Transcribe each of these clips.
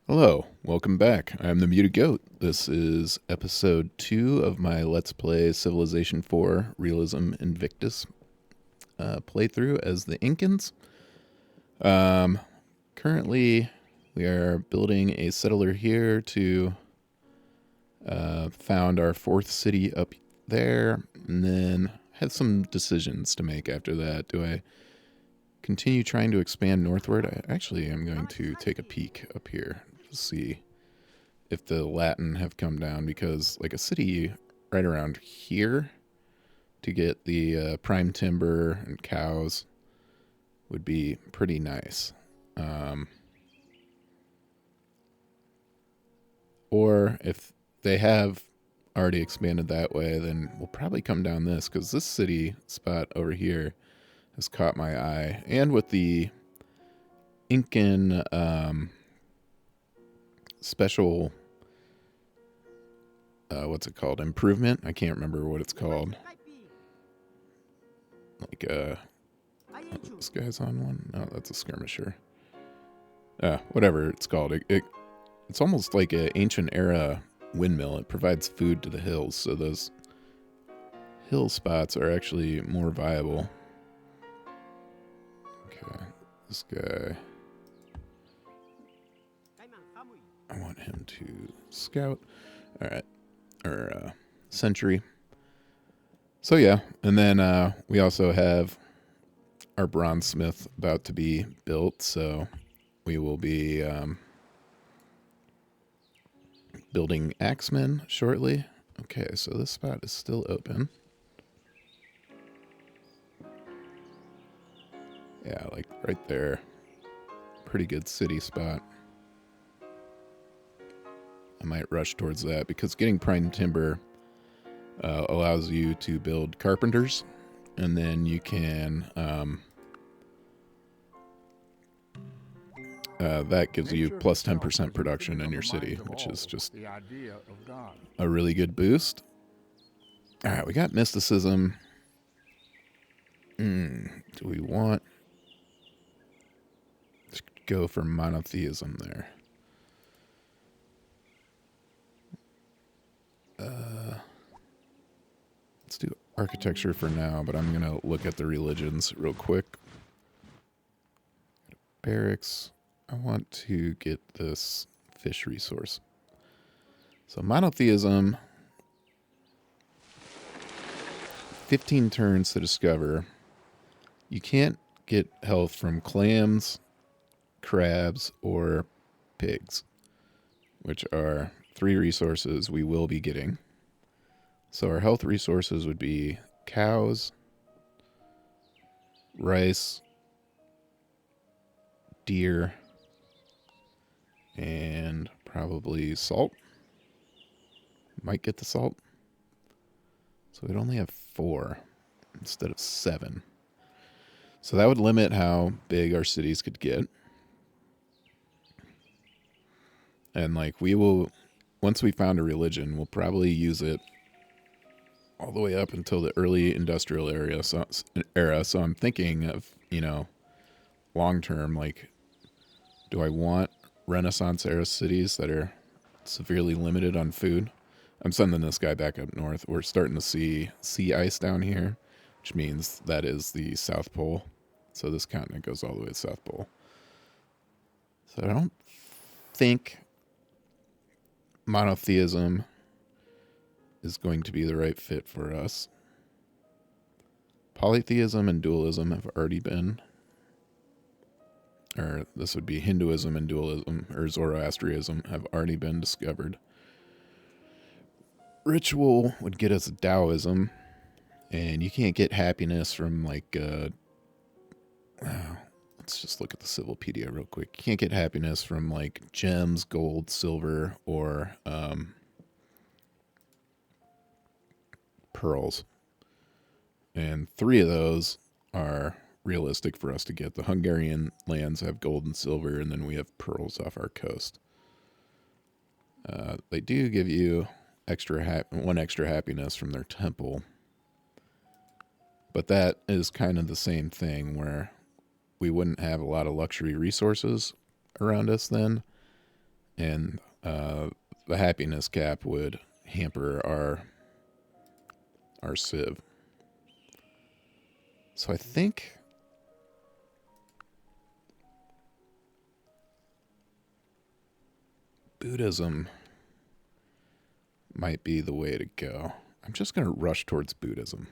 Hello, welcome back. I'm the Muted Goat. This is episode 2 of my Let's Play Civilization 4 Realism Invictus playthrough as the Incans. Currently, we are building a settler here to found our fourth city up there, and then had some decisions to make after that. Do I continue trying to expand northward? I actually am going to take a peek up here to see if the Latin have come down, because like a city right around here to get the prime timber and cows would be pretty nice. Or if they have already expanded that way, then we'll probably come down this, because this city spot over here has caught my eye. And with the Incan special, what's it called? Improvement? I can't remember what it's called. Like, this guy's on one? No, that's a skirmisher. Whatever it's called. It's almost like an ancient era windmill. It provides food to the hills, so those hill spots are actually more viable. Okay, this guy, I want him to scout. Alright, or sentry. So yeah, and then we also have our bronzesmith about to be built, so we will be building axemen shortly. Okay, so this spot is still open. Yeah, like right there. Pretty good city spot. I might rush towards that, because getting prime timber allows you to build carpenters, and then you can that gives you plus 10% production in your city, which is just a really good boost. All right, we got mysticism. Do we want to go for monotheism there? Let's do architecture for now, but I'm going to look at the religions real quick. Barracks. I want to get this fish resource. So monotheism, 15 turns to discover. You can't get health from clams, crabs, or pigs, which are 3 resources we will be getting. So our health resources would be cows, rice, deer, and probably salt. Might get the salt. So we'd only have 4 instead of 7. So that would limit how big our cities could get. And like we will, once we found a religion, we'll probably use it all the way up until the early industrial era. So I'm thinking of, long term, like, do I want Renaissance era cities that are severely limited on food? I'm sending this guy back up north. We're starting to see sea ice down here, which means that is the South Pole. So this continent goes all the way to the South Pole. So I don't think monotheism is going to be the right fit for us. Polytheism and dualism have already been, or this would be Hinduism and dualism, or Zoroastrianism, have already been discovered. Ritual would get us Taoism, and you can't get happiness from like, let's just look at the Civilpedia real quick. You can't get happiness from like gems, gold, silver, or pearls. And 3 of those are realistic for us to get. The Hungarian lands have gold and silver, and then we have pearls off our coast. They do give you one extra happiness from their temple, but that is kind of the same thing, where we wouldn't have a lot of luxury resources around us then, And the happiness cap would hamper our Civ. So I think Buddhism might be the way to go. I'm just going to rush towards Buddhism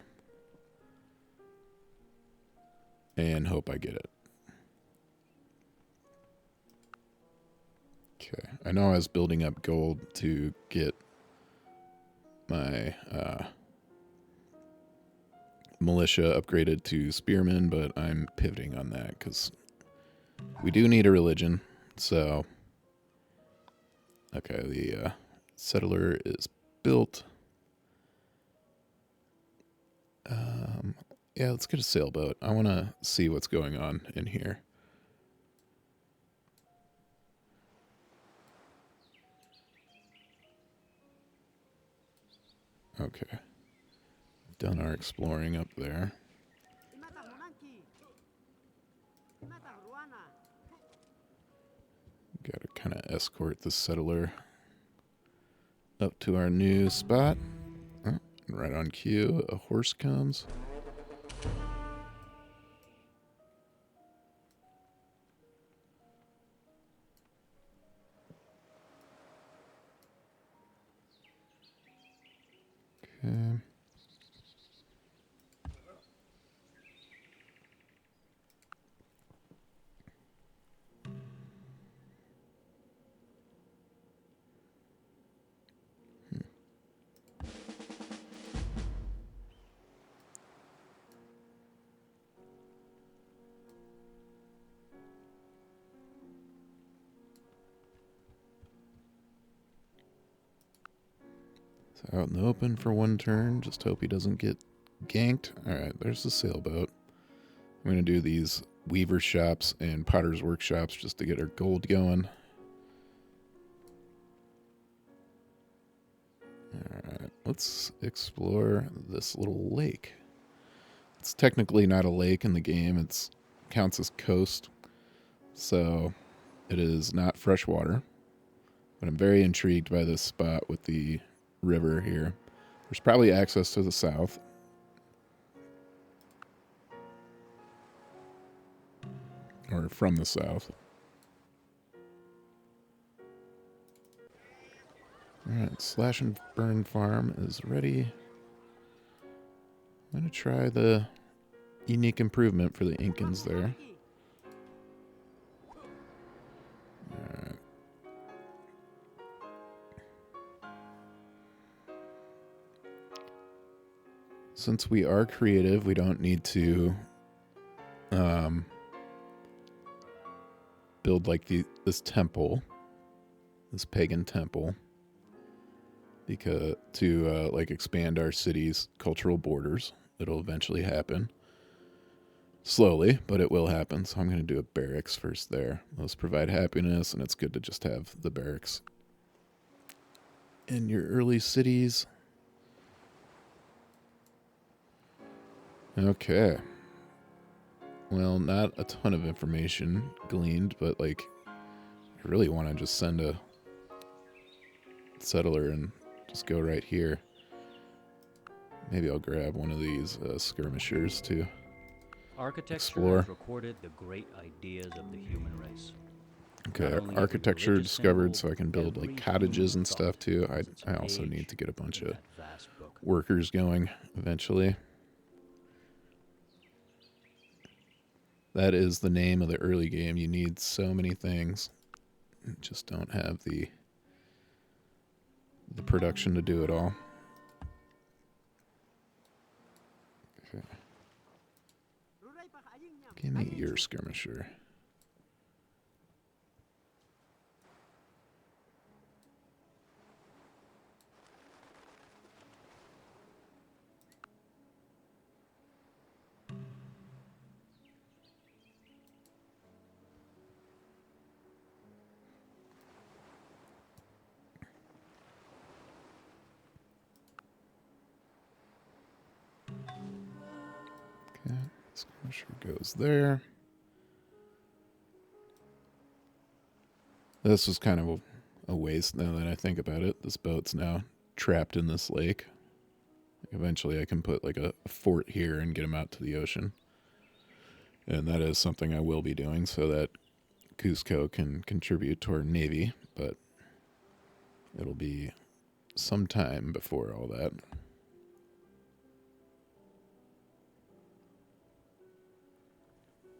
and hope I get it. Okay, I know I was building up gold to get my militia upgraded to spearmen, but I'm pivoting on that because we do need a religion. So, okay, the settler is built. Yeah, let's get a sailboat. I want to see what's going on in here. Okay. Done our exploring up there. Got to kind of escort the settler up to our new spot. Oh, right on cue, a horse comes. Okay. So out in the open for one turn. Just hope he doesn't get ganked. Alright, there's the sailboat. I'm going to do these weaver shops and potter's workshops just to get our gold going. Alright, let's explore this little lake. It's technically not a lake in the game. It counts as coast. So it is not fresh water. But I'm very intrigued by this spot with the river here. There's probably access to the south. Or from the south. Alright, Slash and Burn Farm is ready. I'm going to try the unique improvement for the Incans there. Alright. Since we are creative, we don't need to build like this temple, this pagan temple, because to like expand our city's cultural borders. It'll eventually happen. Slowly, but it will happen. So I'm going to do a barracks first there. Those provide happiness, and it's good to just have the barracks in your early cities. Okay. Well, not a ton of information gleaned, but like, I really want to just send a settler and just go right here. Maybe I'll grab one of these skirmishers to explore. Has recorded the great ideas of the human race. Okay, architecture discovered, so I can build like cottages and stuff too. I also need to get a bunch of workers going eventually. That is the name of the early game. You need so many things. You just don't have the production to do it all. Okay. Give me your skirmisher. Okay, skirmisher goes there. This was kind of a waste now that I think about it. This boat's now trapped in this lake. Eventually I can put like a fort here and get them out to the ocean. And that is something I will be doing so that Cusco can contribute to our navy, but it'll be some time before all that.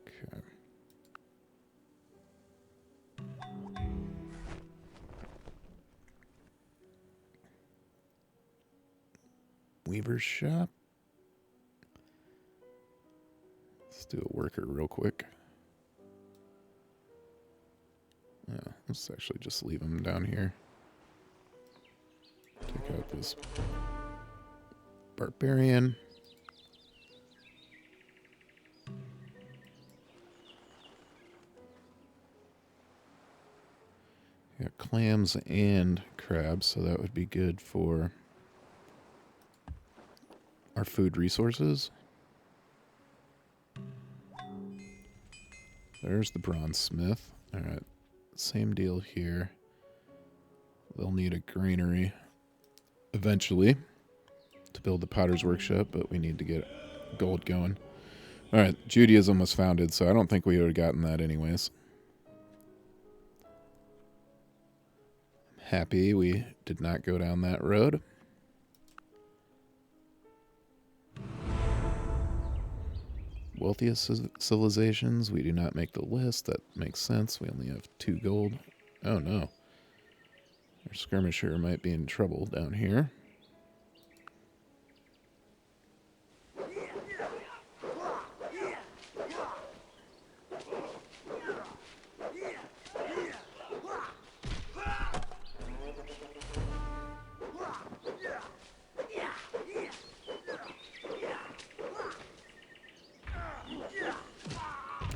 Okay. Weaver's shop. Let's do a worker real quick. Yeah, let's actually just leave him down here. Take out this barbarian. We got clams and crabs, so that would be good for our food resources. There's the bronze smith. Alright, same deal here. They'll need a granary eventually to build the potter's workshop, but we need to get gold going. Alright, Judaism was founded, so I don't think we would have gotten that anyways. I'm happy we did not go down that road. Wealthiest civilizations, we do not make the list. That makes sense. We only have 2 gold. Oh no. Our skirmisher might be in trouble down here.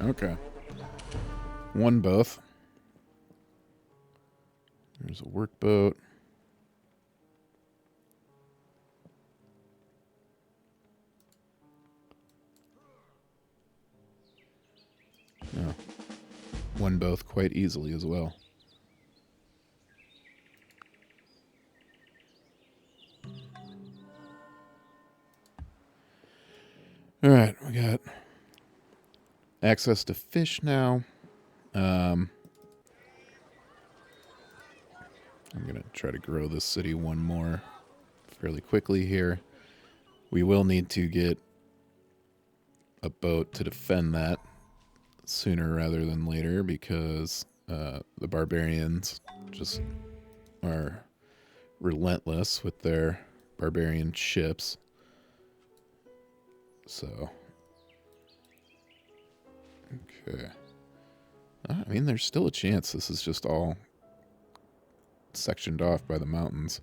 Okay. Won both. There's a workboat. No. Won both quite easily as well. Alright, we got access to fish now. I'm going to try to grow this city one more fairly quickly here. We will need to get a boat to defend that sooner rather than later because the barbarians just are relentless with their barbarian ships. So, okay. I mean, there's still a chance this is just all sectioned off by the mountains.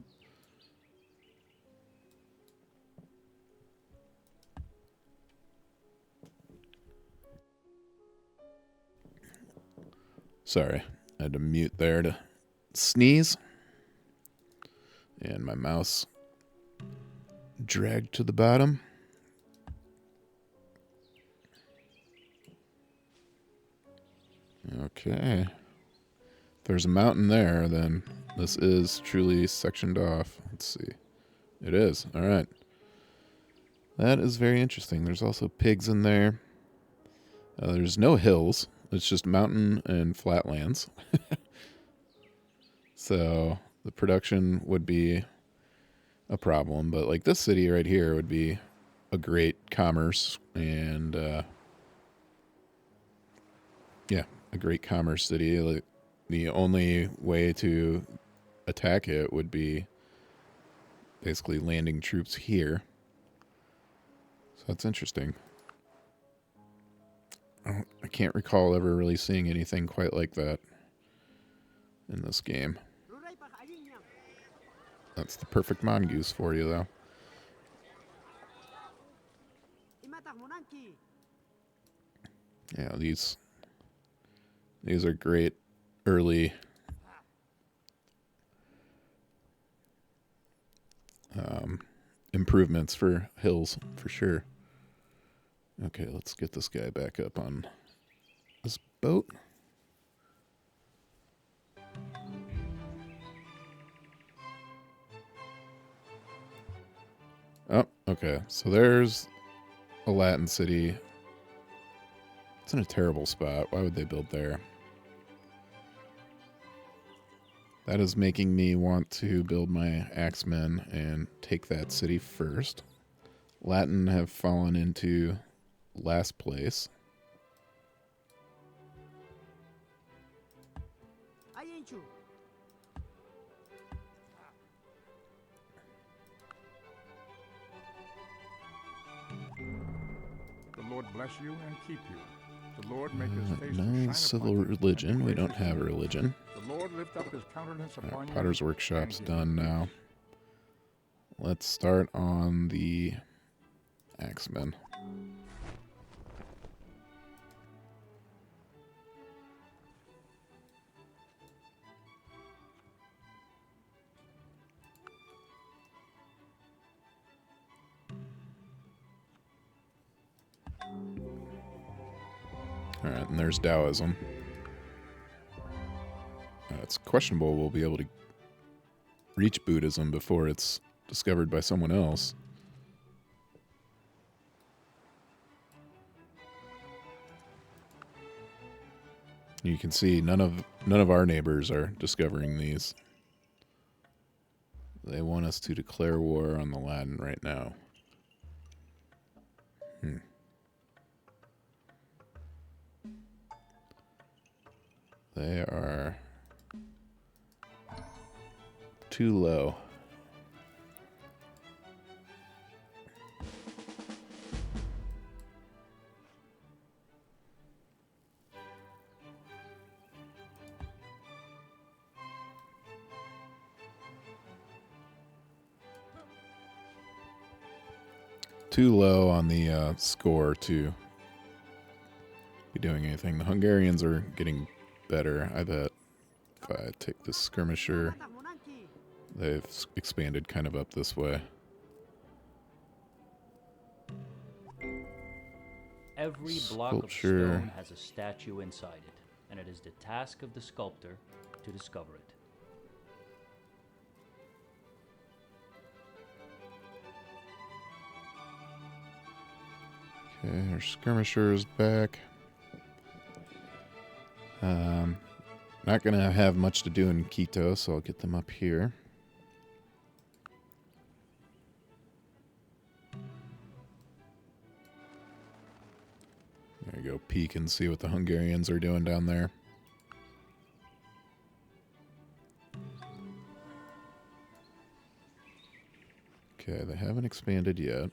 Sorry, I had to mute there to sneeze. And my mouse dragged to the bottom. Okay. If there's a mountain there, then this is truly sectioned off. Let's see. It is. All right. That is very interesting. There's also pigs in there. There's no hills. It's just mountain and flatlands. So the production would be a problem. But like this city right here would be a great commerce and yeah, a great commerce city. Like, the only way to attack it would be basically landing troops here. So that's interesting. I can't recall ever really seeing anything quite like that in this game. That's the perfect mongoose for you, though. Yeah, these are great early improvements for hills, for sure. Okay, let's get this guy back up on this boat. Okay, so there's a Latin city. It's in a terrible spot. Why would they build there? That is making me want to build my axemen and take that city first. Latin have fallen into last place. The Lord bless you and keep you. The Lord make his face to No shine civil upon you and be religion. We don't gracious to have a you. religion. The Lord lift up his countenance upon you. Potter's Workshop's done now. Let's start on the axemen. Alright, and there's Taoism. It's questionable we'll be able to reach Buddhism before it's discovered by someone else. You can see none of our neighbors are discovering these. They want us to declare war on the Latin right now. They are too low. Too low on the score to be doing anything. The Hungarians are getting better, I bet. If I take this skirmisher, they've expanded kind of up this way. Every block of Sculpture. stone has a statue inside it, and it is the task of the sculptor to discover it. Okay, our skirmisher is back. Not gonna have much to do in Quito, so I'll get them up here. There you go, peek and see what the Hungarians are doing down there. Okay, they haven't expanded yet.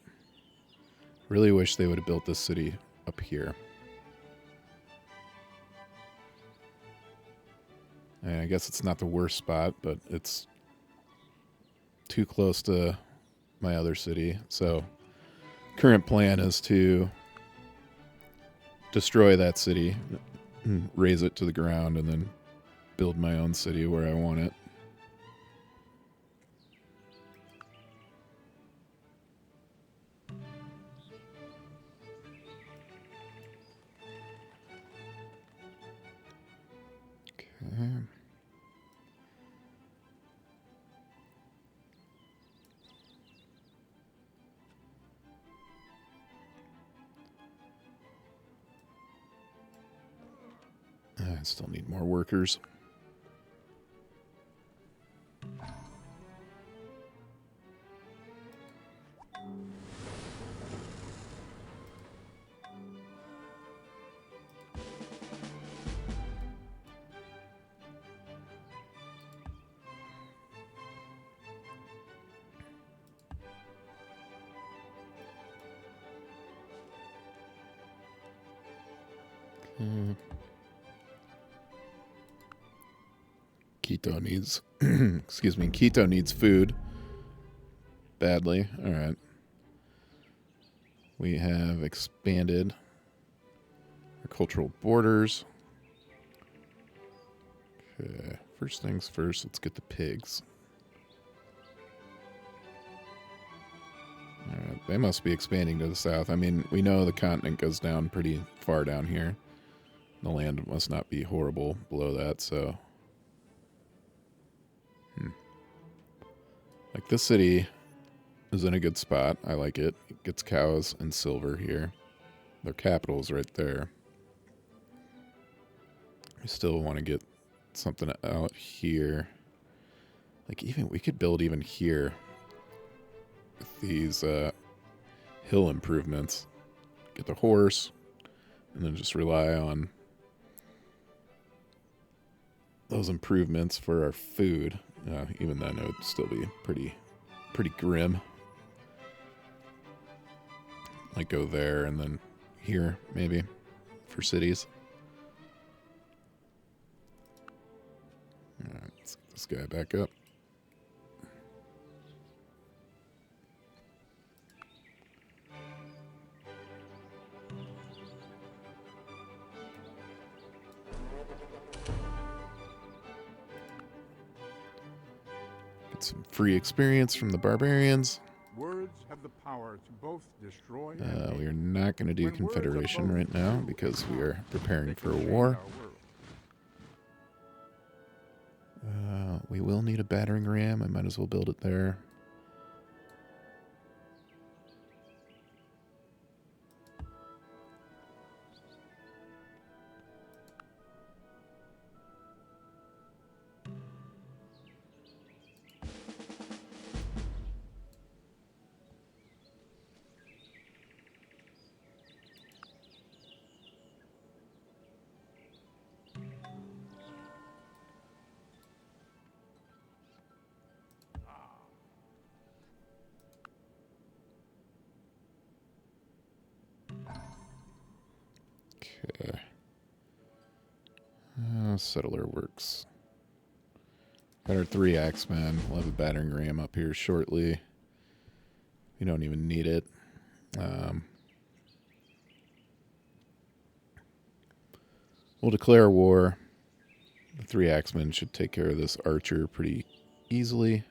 Really wish they would have built this city up here. And I guess it's not the worst spot, but it's too close to my other city. So, current plan is to destroy that city, raze it to the ground, and then build my own city where I want it. Okay. I still need more workers. Quito needs, excuse me, Quito needs food badly. All right. We have expanded our cultural borders. Okay, first things first, let's get the pigs. All right, they must be expanding to the south. I mean, we know the continent goes down pretty far down here. The land must not be horrible below that, so... Like this city is in a good spot. I like it. It gets cows and silver here. Their capital's right there. We still want to get something out here. Like, even we could build even here with these hill improvements. Get the horse, and then just rely on those improvements for our food. Even then, it would still be pretty grim. Like, go there and then here, maybe, for cities. Alright, let's get this guy back up. Get some free experience from the barbarians. Words have the power to both destroy We are not going to do Confederation right now because we are preparing for a war. We will need a battering ram. I might as well build it there. Okay. Settler works. Got our 3 axemen. We'll have a battering ram up here shortly. We don't even need it. We'll declare war. The 3 axemen should take care of this archer pretty easily.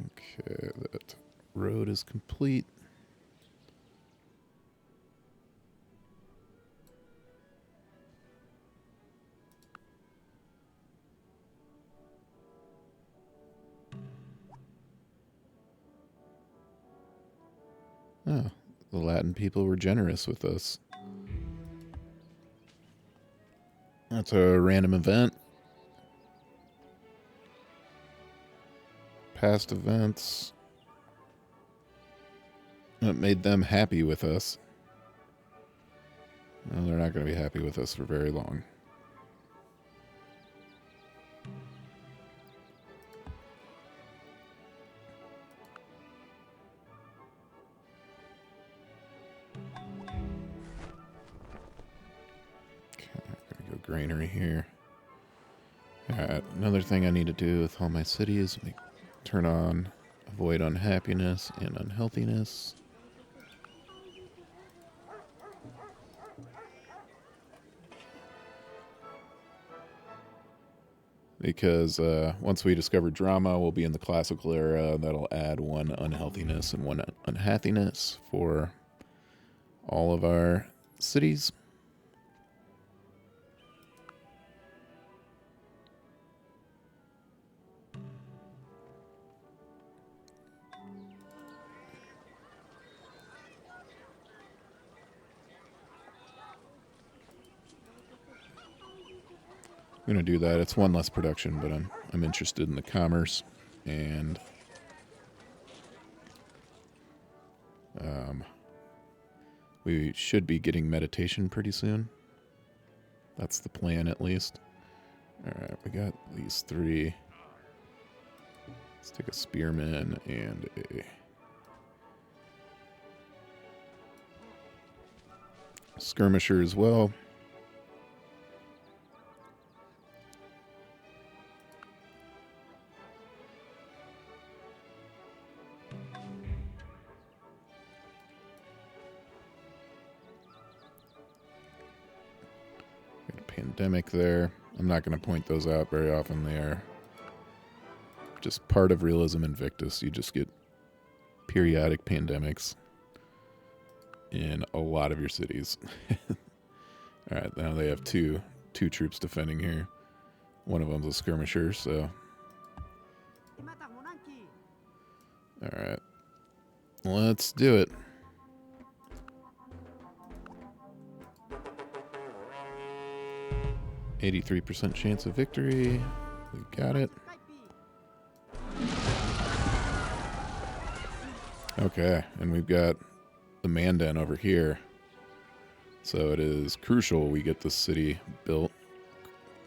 Okay, that road is complete. Oh, the Latin people were generous with us. That's a random event. Past events. It made them happy with us. Well, they're not going to be happy with us for very long. Granary here. Alright, another thing I need to do with all my cities, turn on avoid unhappiness and unhealthiness. Because once we discover drama, we'll be in the classical era. That'll add 1 unhealthiness and 1 unhappiness for all of our cities. I'm going to do that. It's 1 less production, but I'm interested in the commerce, and we should be getting meditation pretty soon. That's the plan, at least. Alright, we got these 3. Let's take a spearman and a skirmisher as well. Pandemic there. I'm not going to point those out very often. They are just part of Realism Invictus. You just get periodic pandemics in a lot of your cities. Alright, now they have two troops defending here. One of them's a skirmisher, so Alright. Let's do it. 83% chance of victory. We got it. Okay, and we've got the Mandan over here. So it is crucial we get this city built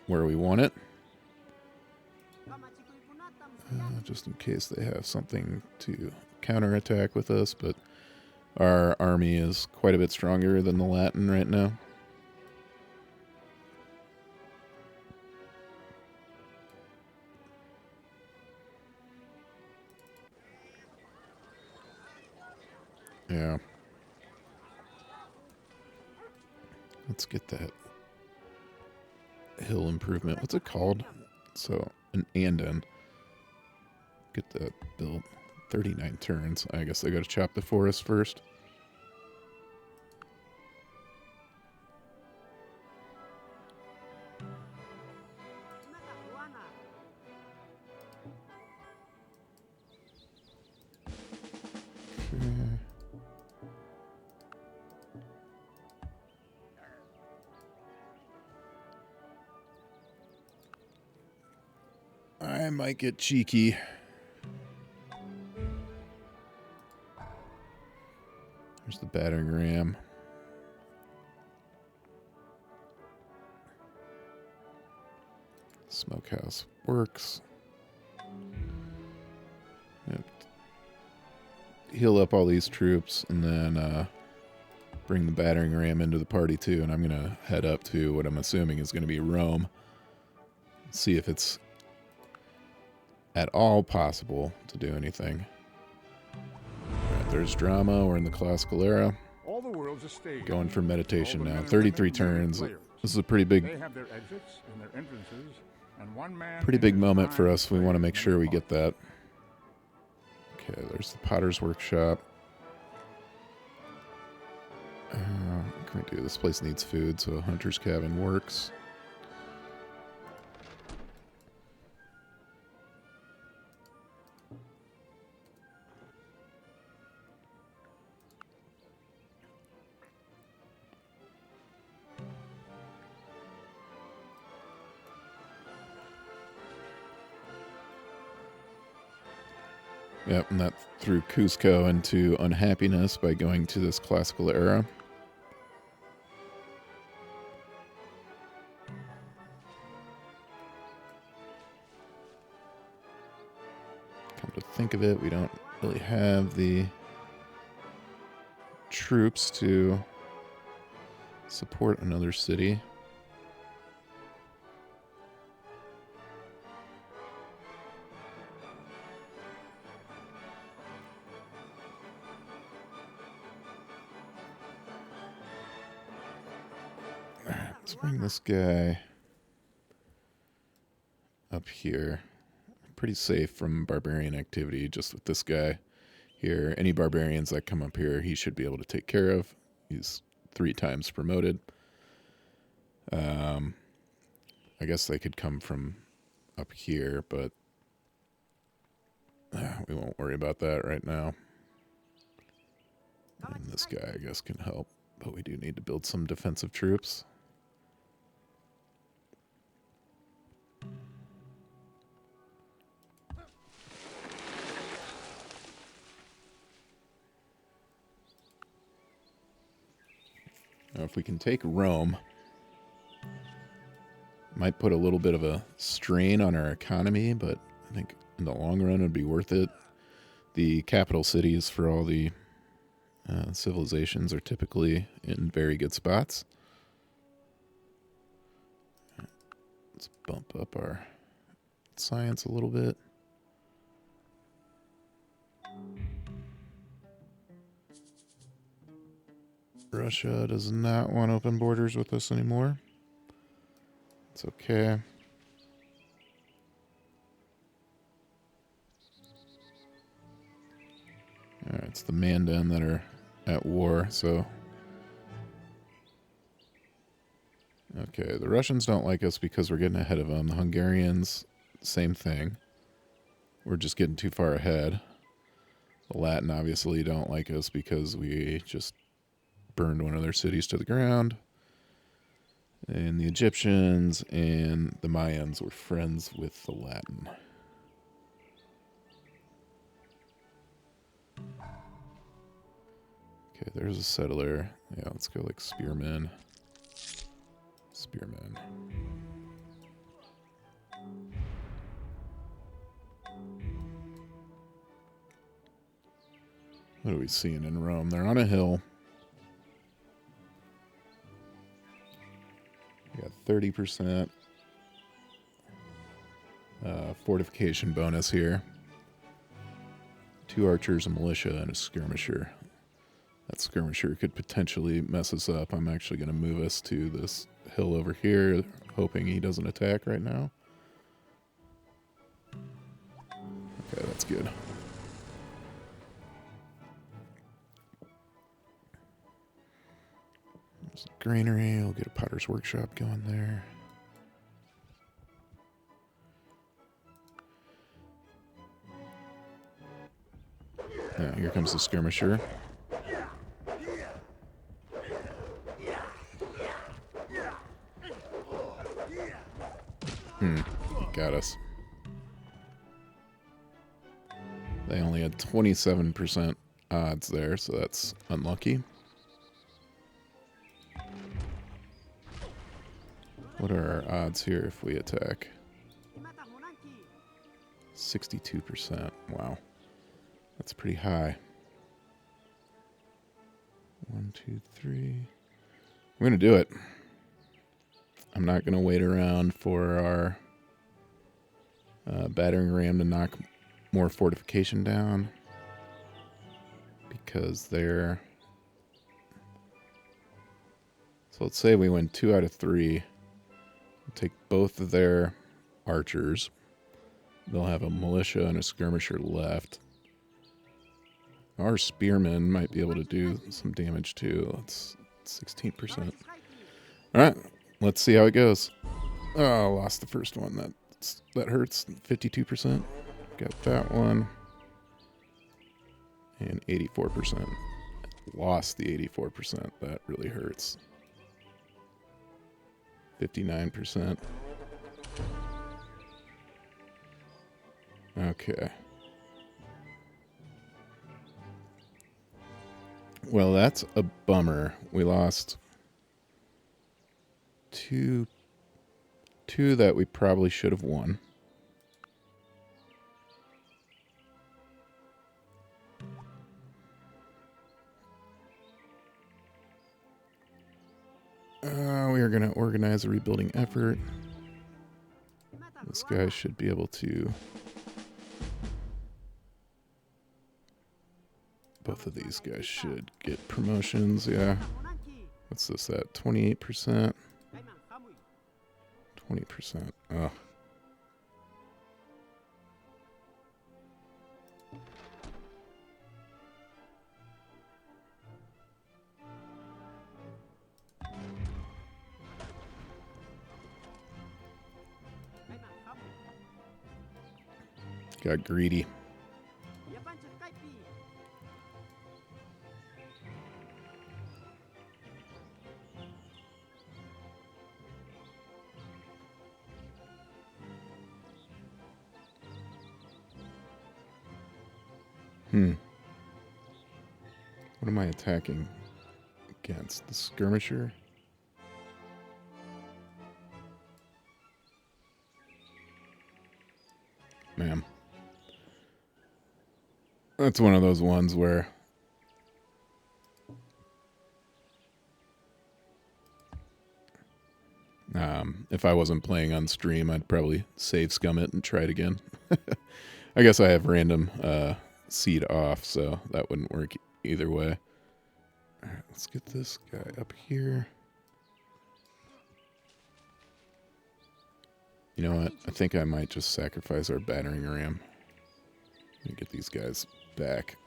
where we want it. Just in case they have something to counterattack with us, but our army is quite a bit stronger than the Latin right now. Yeah. Let's get that hill improvement. What's it called? So, an Andan. Get that built. 39 turns. I guess I gotta chop the forest first. Okay. I might get cheeky. There's the battering ram. Smokehouse works. Yep. Heal up all these troops and then bring the battering ram into the party too. And I'm going to head up to what I'm assuming is going to be Rome. See if it's at all possible to do anything. Alright, there's drama. We're in the classical era. All the world's a stage. Going for meditation All the now. men and 33 women, men and turns. players. This is a pretty big They have their exits and their entrances, and one man Pretty in big his moment for prime us. We want to plays make sure many we get that. Okay, there's the Potter's Workshop. What can we do? This place needs food, so Hunter's Cabin works. Yep, and that threw Cusco into unhappiness by going to this classical era. Come to think of it, we don't really have the troops to support another city. Let's bring this guy up here. Pretty safe from barbarian activity just with this guy here. Any barbarians that come up here, he should be able to take care of. He's 3 times promoted. I guess they could come from up here, but we won't worry about that right now. And this guy, I guess, can help, but we do need to build some defensive troops. Now, if we can take Rome, might put a little bit of a strain on our economy, but I think in the long run it'd be worth it. The capital cities for all the civilizations are typically in very good spots. Let's bump up our science a little bit. Russia does not want open borders with us anymore. It's okay. Alright, it's the Mandan that are at war, so... Okay, the Russians don't like us because we're getting ahead of them. The Hungarians, same thing. We're just getting too far ahead. The Latin obviously don't like us because we just burned one of their cities to the ground. And the Egyptians and the Mayans were friends with the Latin. Okay, there's a settler. Yeah, let's go like spearmen. Spearmen. What are we seeing in Rome? They're on a hill. We got 30% fortification bonus here. 2 archers, a militia, and a skirmisher. That skirmisher could potentially mess us up. I'm actually going to move us to this hill over here, hoping he doesn't attack right now. Okay, that's good. There's a granary. We'll get a potter's workshop going there. Yeah, here comes the skirmisher. Got us. They only had 27% odds there, so that's unlucky. What are our odds here if we attack? 62%. Wow. That's pretty high. 1, 2, 3. We're going to do it. I'm not going to wait around for our battering ram to knock more fortification down, because they're... So let's say we win 2 out of 3. We'll take both of their archers. They'll have a militia and a skirmisher left. Our spearmen might be able to do some damage too. That's 16%. Alright, let's see how it goes. Oh, lost the first one. That hurts. 52%. Got that one. And 84%. Lost the 84%. That really hurts. 59%. Okay. Well, that's a bummer. We lost two that we probably should have won. We are going to organize a rebuilding effort. This guy should be able to... Both of these guys should get promotions, yeah. What's this at? 28%? 20%. Oh. Got greedy. What am I attacking against? The skirmisher? Man. That's one of those ones where if I wasn't playing on stream, I'd probably save scum it and try it again. I guess I have random seed off, so that wouldn't work either way. All right, let's get this guy up here. You know what? I think I might just sacrifice our battering ram and get these guys back.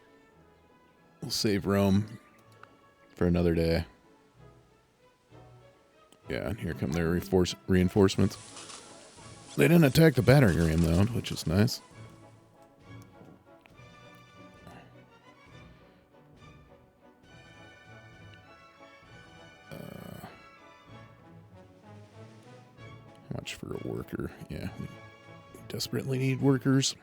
We'll save Rome for another day. Yeah, and here come their reinforcements. They didn't attack the battering ram, though, which is nice. How much for a worker? Yeah, we desperately need workers.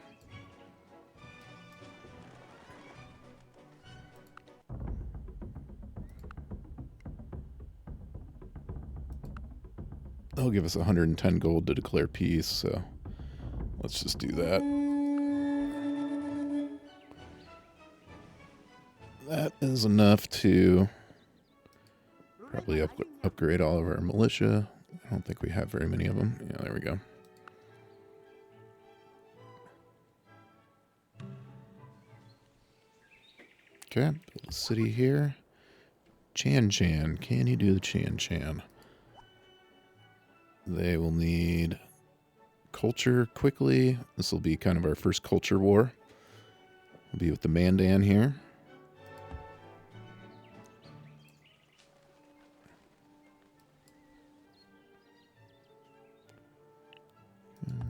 They'll give us 110 gold to declare peace, so let's just do that. That is enough to probably upgrade all of our militia. I don't think we have very many of them. Yeah, there we go. Okay, build a city here. Chan Chan. Can you do the Chan Chan? They will need culture quickly. This will be kind of our first culture war. We'll be with the Mandan here.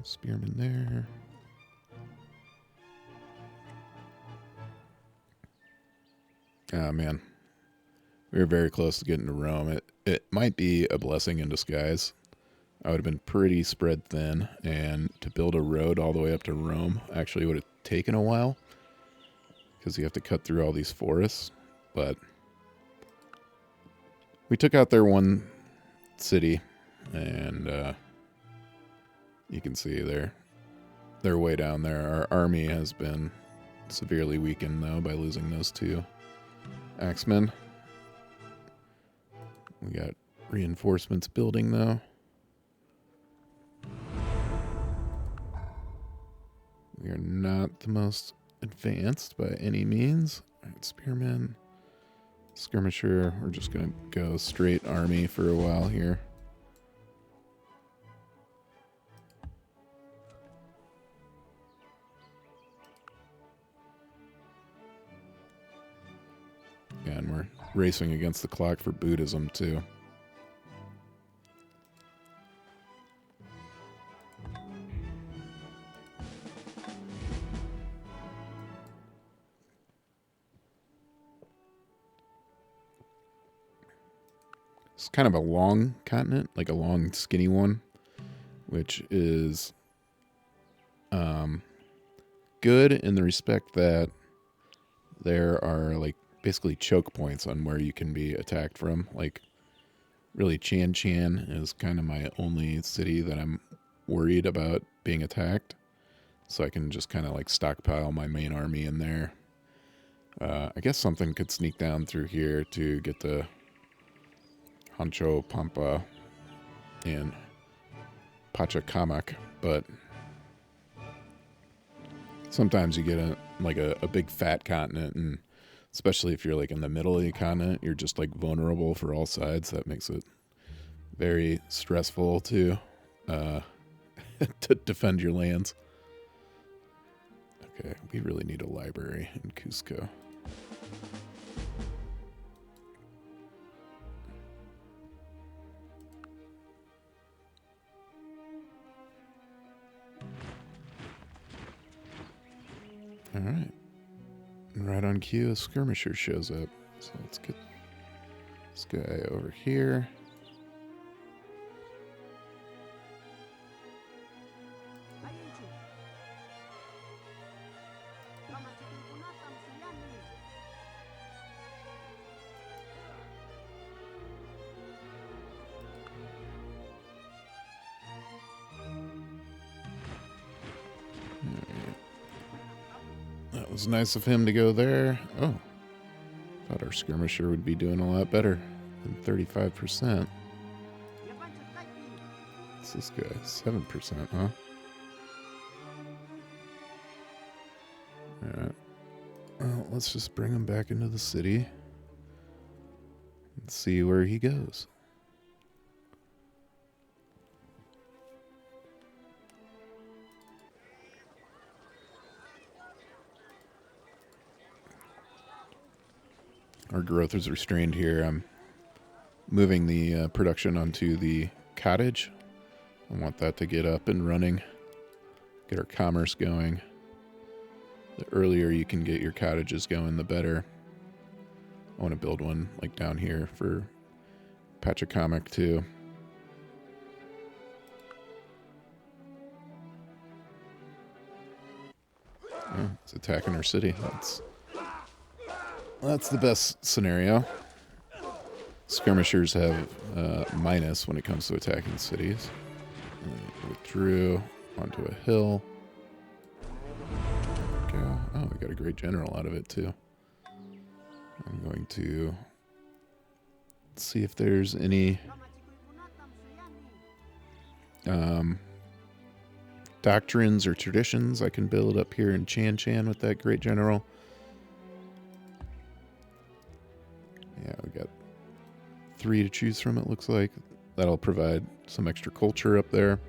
Spearman there. Oh, man. We were very close to getting to Rome. It might be a blessing in disguise. I would have been pretty spread thin, and to build a road all the way up to Rome actually would have taken a while, because you have to cut through all these forests. But we took out their one city, and you can see they're way down there. Our army has been severely weakened, though, by losing those two axemen. We got reinforcements building, though. We are not the most advanced by any means. All right, spearmen, skirmisher. We're just going to go straight army for a while here. And we're racing against the clock for Buddhism, too. It's kind of a long continent, like a long, skinny one, which is good in the respect that there are, like, basically choke points on where you can be attacked from. Like, really, Chan Chan is kind of my only city that I'm worried about being attacked. So I can just kind of, like, stockpile my main army in there. I guess something could sneak down through here to get the Hancho Pampa and Pachacamac, but sometimes you get a big fat continent, and especially if you're like in the middle of the continent, you're just like vulnerable for all sides. That makes it very stressful to to defend your lands. Okay, we really need a library in Cusco. All right. Right on cue, a skirmisher shows up. So let's get this guy over here. That was nice of him to go there. Oh, thought our skirmisher would be doing a lot better than 35%. What's this guy? 7%, huh? Alright. Well, let's just bring him back into the city and see where he goes. Our growth is restrained here. I'm moving the production onto the cottage. I want that to get up and running, get our commerce going. The earlier you can get your cottages going, the better. I want to build one like down here for Pachacamac too. Oh, it's attacking our city. That's the best scenario. Skirmishers have minus when it comes to attacking cities. Withdrew onto a hill. There we go. Oh, we got a great general out of it too. I'm going to see if there's any doctrines or traditions I can build up here in Chan with that great general. Yeah, we got 3 to choose from, it looks like. That'll provide some extra culture up there.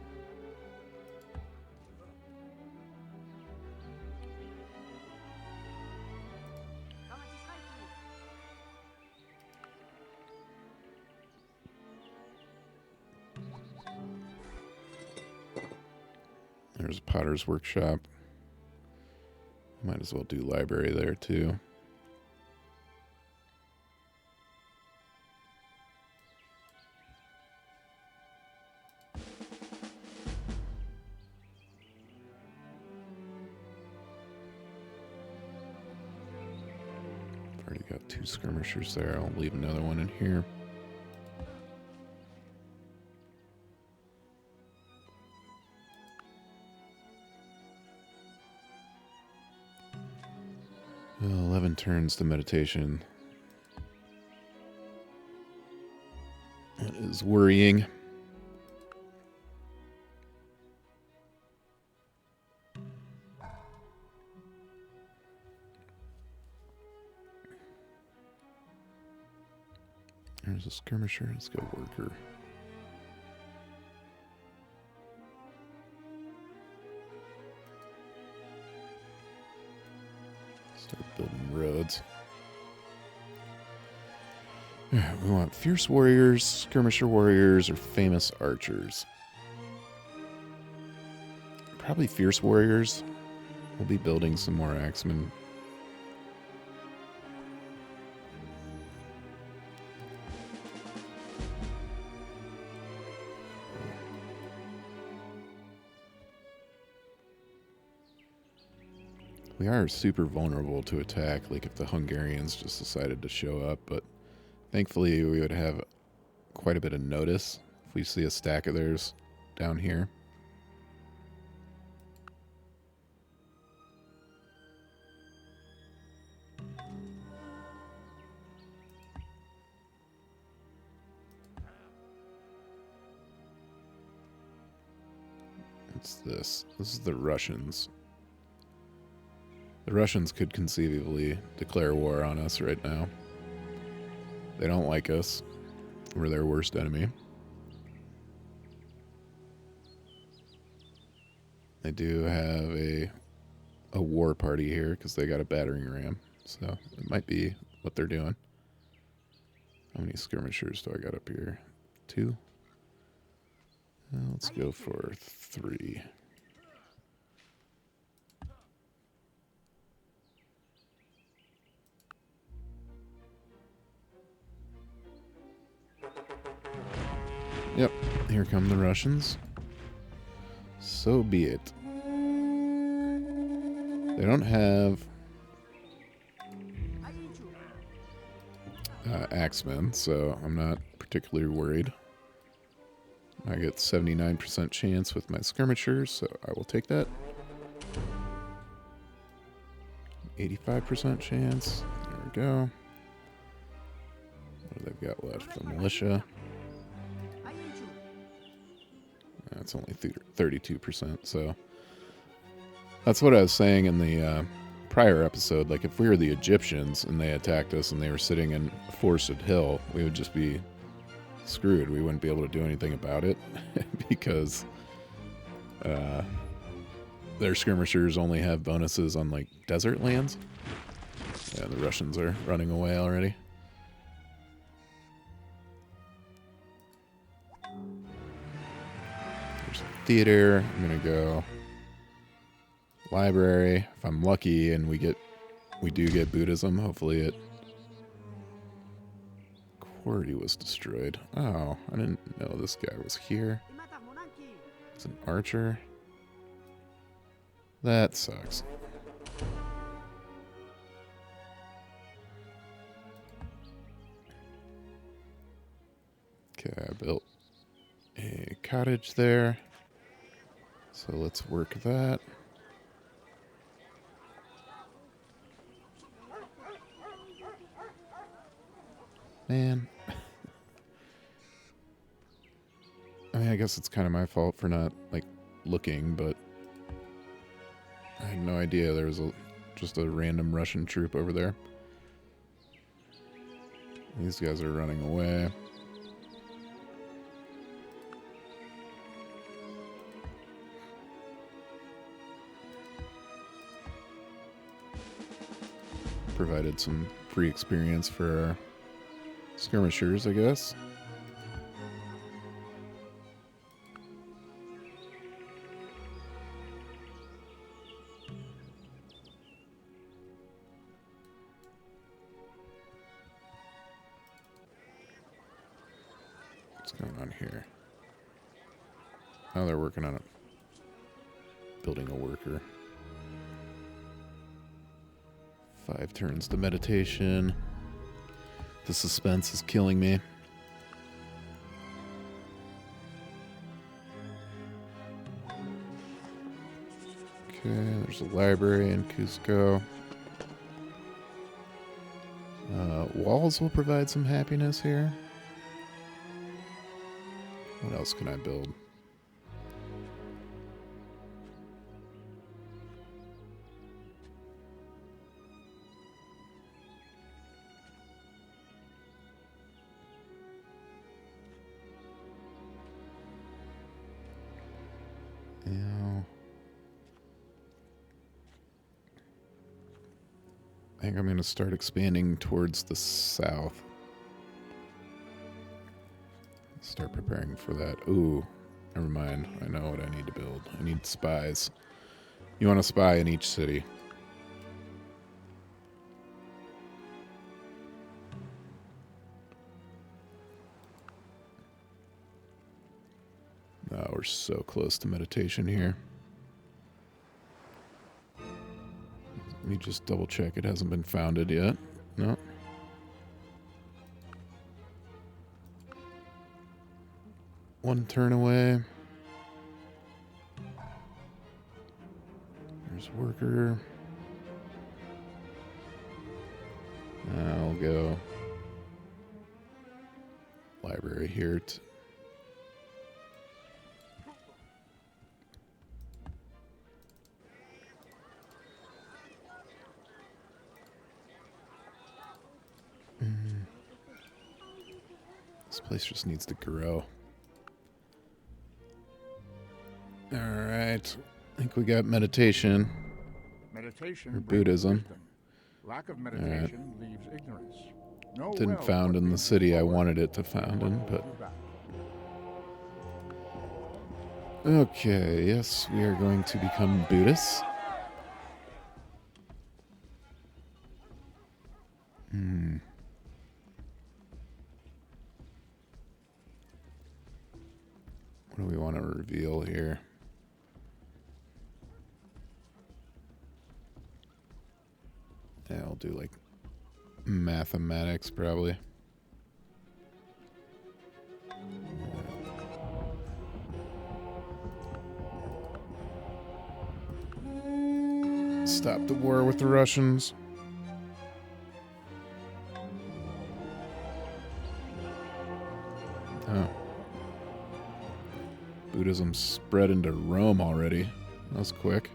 There's a potter's workshop. Might as well do library there too. Already got 2 skirmishers there. I'll leave another one in here. Well, 11 turns to meditation. That is worrying. There's a skirmisher. Let's go worker. Start building roads. Alright, we want fierce warriors, skirmisher warriors, or famous archers. Probably fierce warriors. We'll be building some more axemen. We are super vulnerable to attack, like if the Hungarians just decided to show up, but thankfully we would have quite a bit of notice if we see a stack of theirs down here. What's this? This is the Russians. The Russians could conceivably declare war on us right now. They don't like us. We're their worst enemy. They do have a war party here because they got a battering ram. So it might be what they're doing. How many skirmishers do I got up here? 2? Let's go for 3. Yep, here come the Russians. So be it. They don't have axemen, so I'm not particularly worried. I get 79% chance with my skirmishers, so I will take that. 85% chance. There we go. What do they got left? The militia. That's only 32%, so that's what I was saying in the prior episode. Like, if we were the Egyptians and they attacked us and they were sitting in a forested hill, we would just be screwed. We wouldn't be able to do anything about it because their skirmishers only have bonuses on, like, desert lands. Yeah, the Russians are running away already. Theater. I'm gonna go library. If I'm lucky and we do get Buddhism, hopefully it. Quarry was destroyed. Oh, I didn't know this guy was here. It's an archer. That sucks. Okay, I built a cottage there. So let's work that. Man. I mean, I guess it's kind of my fault for not, like, looking, but I had no idea there was just a random Russian troop over there. These guys are running away. Provided some free experience for our skirmishers, I guess. What's going on here? Oh, they're working on it. Building a worker. 5 turns to meditation. The suspense is killing me. Okay, there's a library in Cusco. Walls will provide some happiness here. What else can I build? Yeah. I think I'm going to start expanding towards the south. Start preparing for that. Ooh, never mind. I know what I need to build. I need spies. You want a spy in each city. Oh, we're so close to meditation here. Let me just double check it hasn't been founded yet. No. One turn away. There's worker. I'll go library here. This place just needs to grow. Alright. I think we got meditation. Meditation Or brings Buddhism. wisdom. Lack of meditation leaves ignorance. Know Didn't well found what in the means city I forward wanted it to found in, and but... hold you back. Okay, yes, we are going to become Buddhists. What do we want to reveal here? Yeah, I'll do like mathematics probably. Stop the war with the Russians. Oh. Buddhism spread into Rome already. That was quick.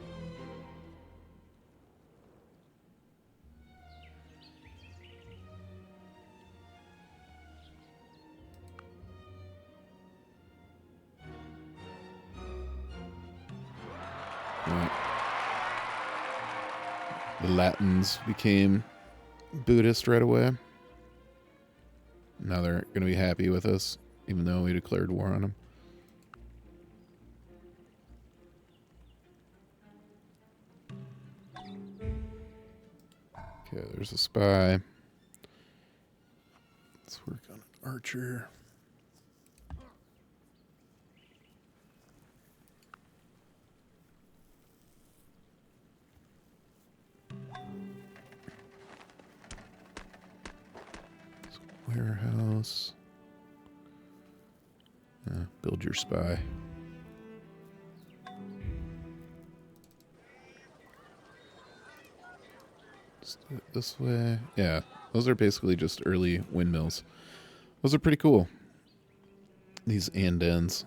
Right. The Latins became Buddhist right away. Now they're going to be happy with us, even though we declared war on them. Okay, there's a spy. Let's work on an archer. Warehouse. Build your spy. Let's do it this way. Yeah, those are basically just early windmills. Those are pretty cool. These andens.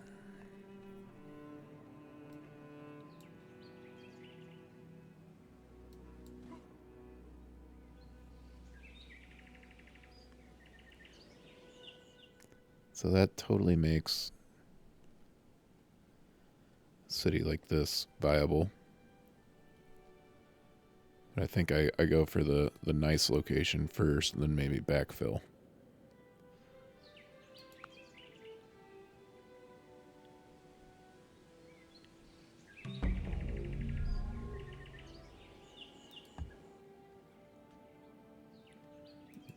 So that totally makes a city like this viable. But I think I go for the nice location first, and then maybe backfill.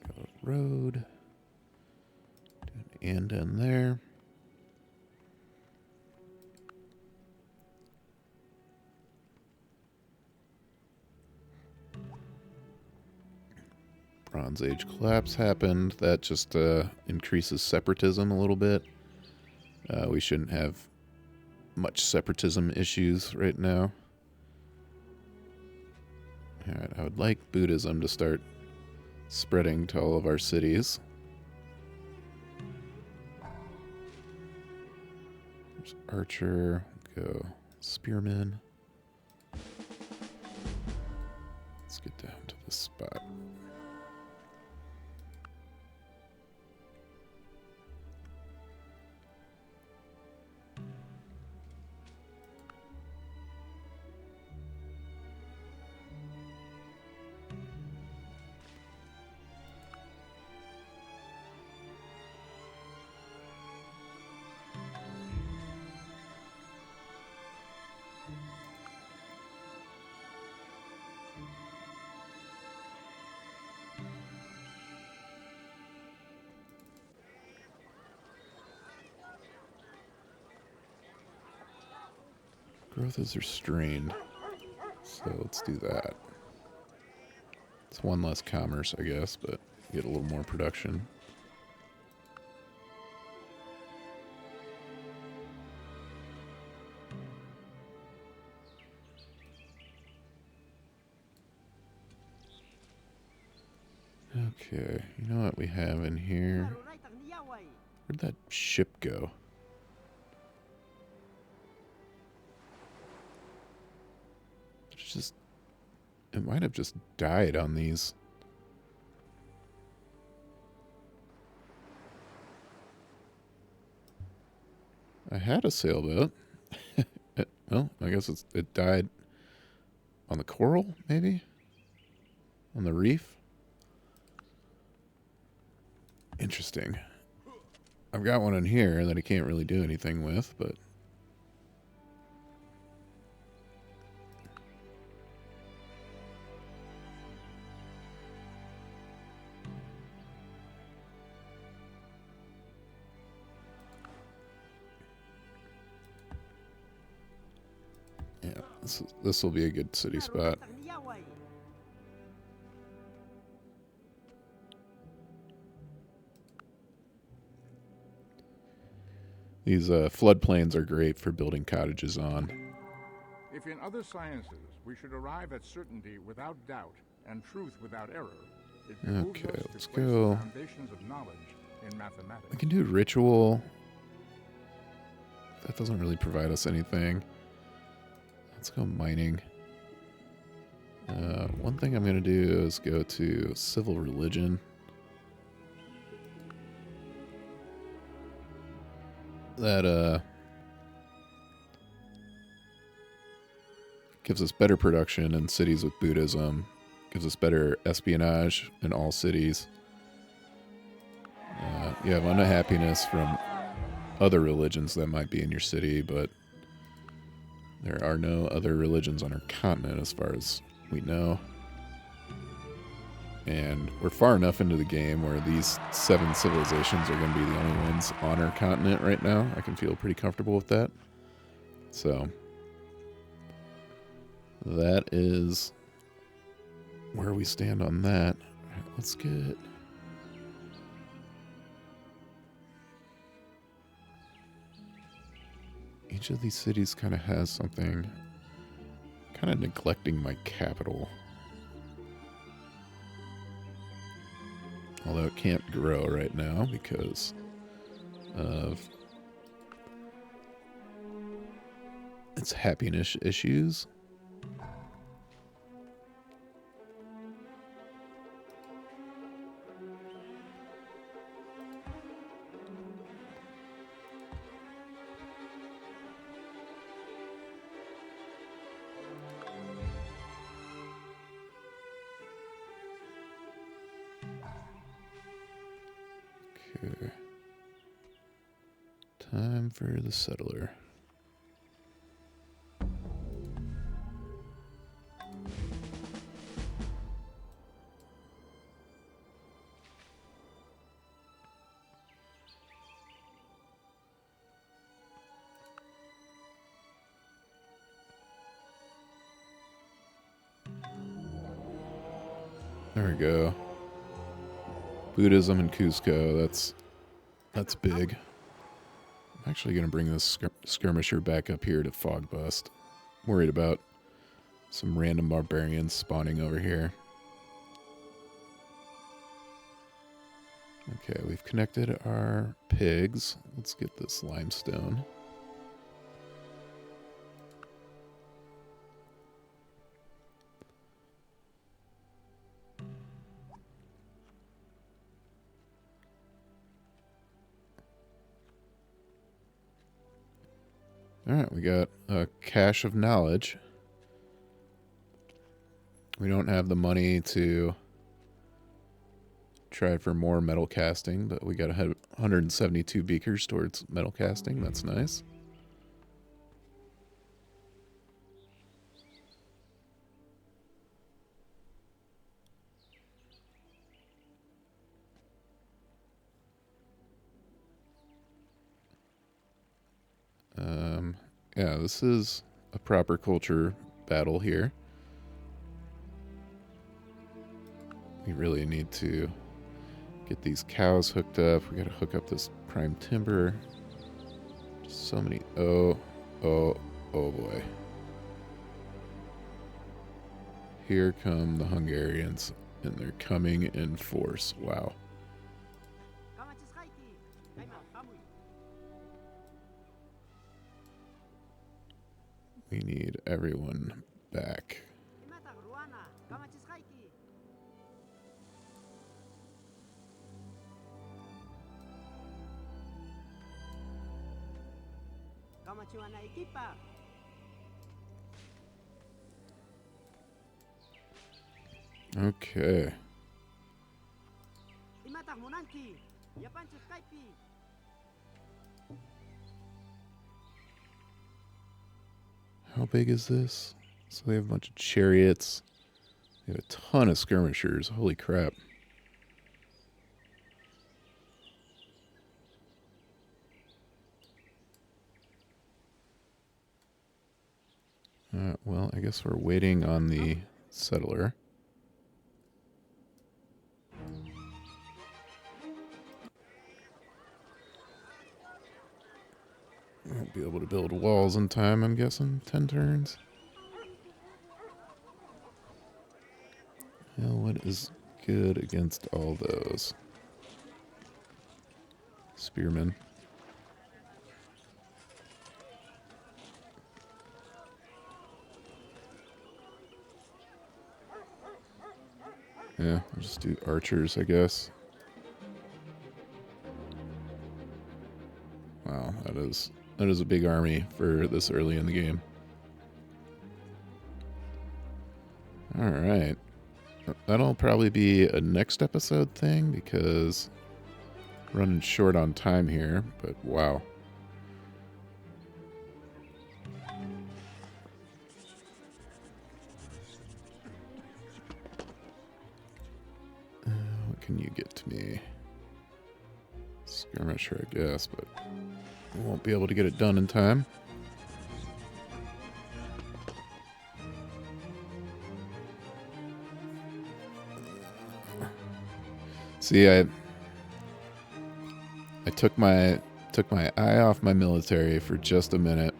Go road. And in there. Bronze Age collapse happened. That just increases separatism a little bit. We shouldn't have much separatism issues right now. Alright, I would like Buddhism to start spreading to all of our cities. There's Archer. Go Spearman. Let's get down to this spot. Growth is restrained, so let's do that. It's one less commerce, I guess, but get a little more production. Okay, you know what we have in here? Where'd that ship go? It might have just died on these. I had a sailboat. Well, I guess it died on the coral, maybe? On the reef? Interesting. I've got one in here that I can't really do anything with, but... yeah, this will be a good city spot. These floodplains are great for building cottages on. If in other sciences we should arrive at certainty without doubt and truth without error, it behooves Okay, us let's to place go. the foundations of knowledge in mathematics. I can do ritual. That doesn't really provide us anything. Let's go mining. One thing I'm going to do is go to civil religion. That gives us better production in cities with Buddhism. Gives us better espionage in all cities. You have unhappiness from other religions that might be in your city, but there are no other religions on our continent as far as we know. And we're far enough into the game where these 7 civilizations are going to be the only ones on our continent right now. I can feel pretty comfortable with that. So, that is where we stand on that. All right, let's get... Each of these cities kind of has something. Kind of neglecting my capital. Although it can't grow right now because of its happiness issues. Okay. Time for the settler. There we go. Buddhism in Cusco, that's big. I'm actually going to bring this skirmisher back up here to Fog Bust. Worried about some random barbarians spawning over here. Okay, we've connected our pigs. Let's get this limestone. Alright, we got a cache of knowledge. We don't have the money to try for more metal casting, but we got 172 beakers towards metal casting. That's nice. Yeah, this is a proper culture battle here. We really need to get these cows hooked up. We gotta hook up this prime timber. So many. Oh boy. Here come the Hungarians, and they're coming in force. Wow. We need everyone back. Okay. How big is this? So they have a bunch of chariots. They have a ton of skirmishers. Holy crap. Well, I guess we're waiting on the settler. Won't be able to build walls in time, I'm guessing. 10 turns. Well, what is good against all those? Spearmen. Yeah, we'll just do archers, I guess. Wow, that is a big army for this early in the game. Alright. That'll probably be a next episode thing because running short on time here, but wow. What can you get to me? Skirmisher, I guess, but we won't be able to get it done in time. See, I took my eye off my military for just a minute,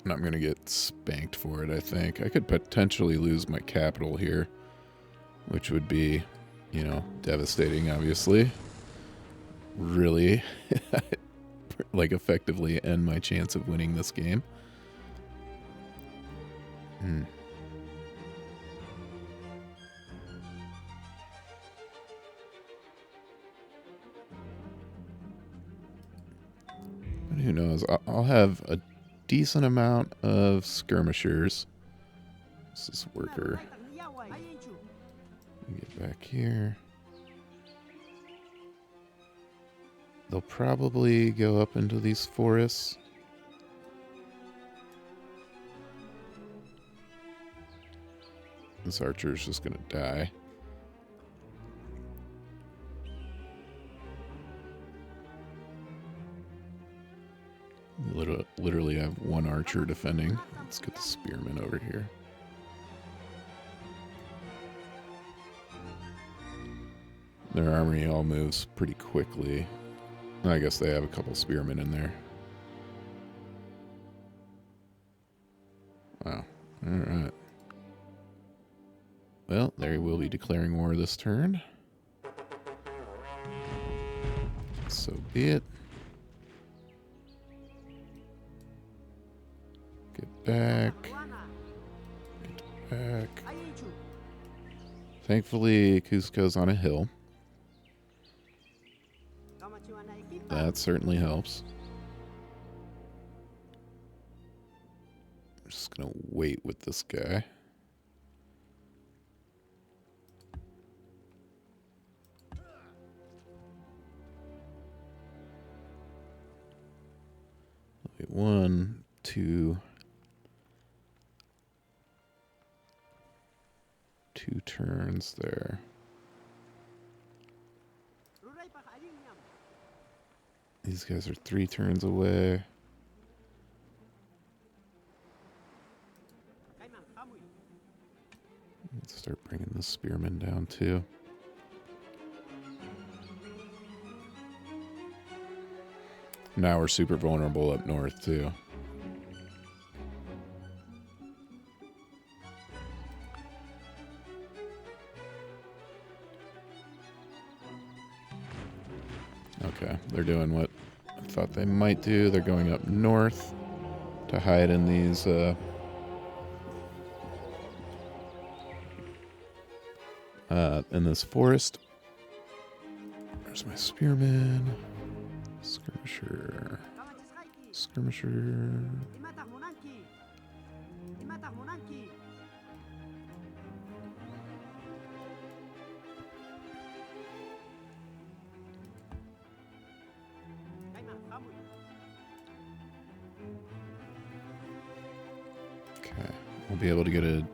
And I'm going to get spanked for it, I think. I could potentially lose my capital here, which would be, you know, devastating, obviously. Really, like, effectively end my chance of winning this game. But who knows? I'll have a decent amount of skirmishers. This is worker. Get back here. They'll probably go up into these forests. This archer's just gonna die. Literally have one archer defending. Let's get the spearmen over here. Their army all moves pretty quickly. I guess they have a couple spearmen in there. Wow. Alright. Well, they will be declaring war this turn. So be it. Get back. Get back. Thankfully, Cusco's on a hill. That certainly helps. I'm just gonna wait with this guy. Wait, 1, 2. 2 turns there. These guys are 3 turns away. Let's start bringing the spearmen down too. Now we're super vulnerable up north too. Okay, they're doing what I thought they might do. They're going up north to hide in these in this forest. There's my spearman. Skirmisher. Skirmisher. Okay, we'll be able to get a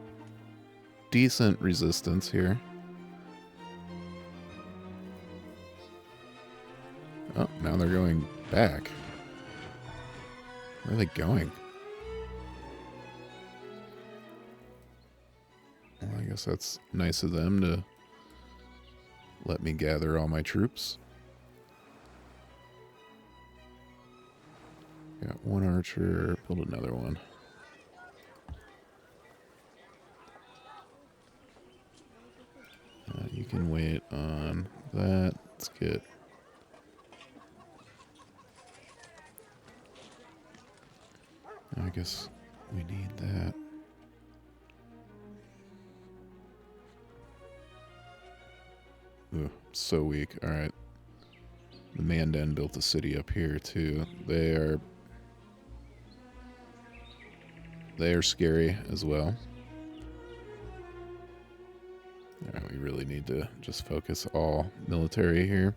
decent resistance here. Oh, now they're going back. Where are they going? Well, I guess that's nice of them to let me gather all my troops. Got one archer, build another one. You can wait on that. Let's get... I guess we need that. Ooh, so weak. Alright. The Mandan built a city up here too. They are scary as well. Alright, we really need to just focus all military here.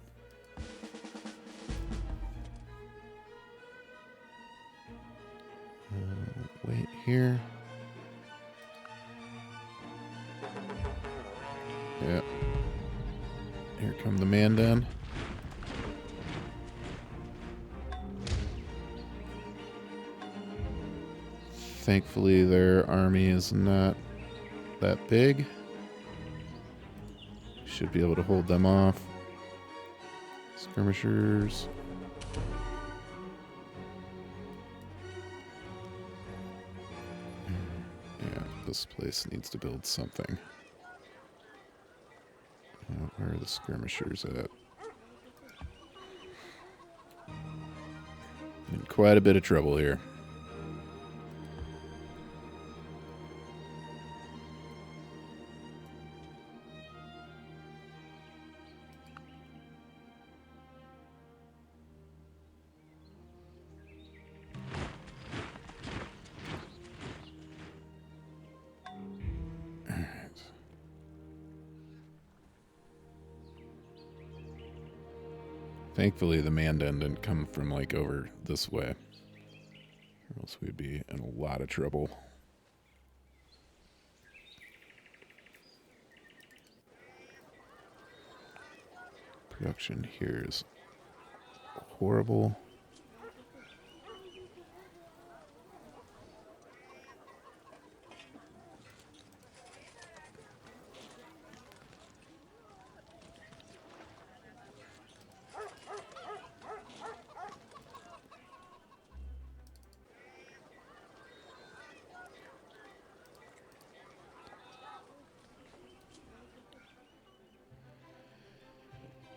Wait here. Yep. Here come the Mandan. Thankfully, their army is not that big. Should be able to hold them off. Skirmishers. This place needs to build something. Where are the skirmishers at? In quite a bit of trouble here. Thankfully, the Mandan didn't come from, like, over this way. Or else we'd be in a lot of trouble. Production here is horrible.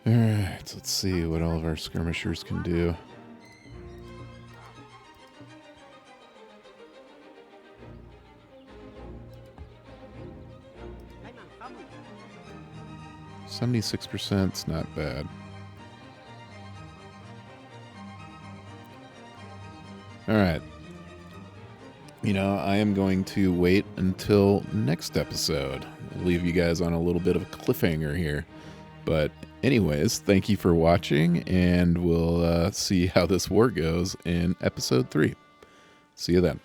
Alright, let's see what all of our skirmishers can do. $76%'s not bad. Alright. You know, I am going to wait until next episode. I'll leave you guys on a little bit of a cliffhanger here. But anyways, thank you for watching, and we'll see how this war goes in episode 3. See you then.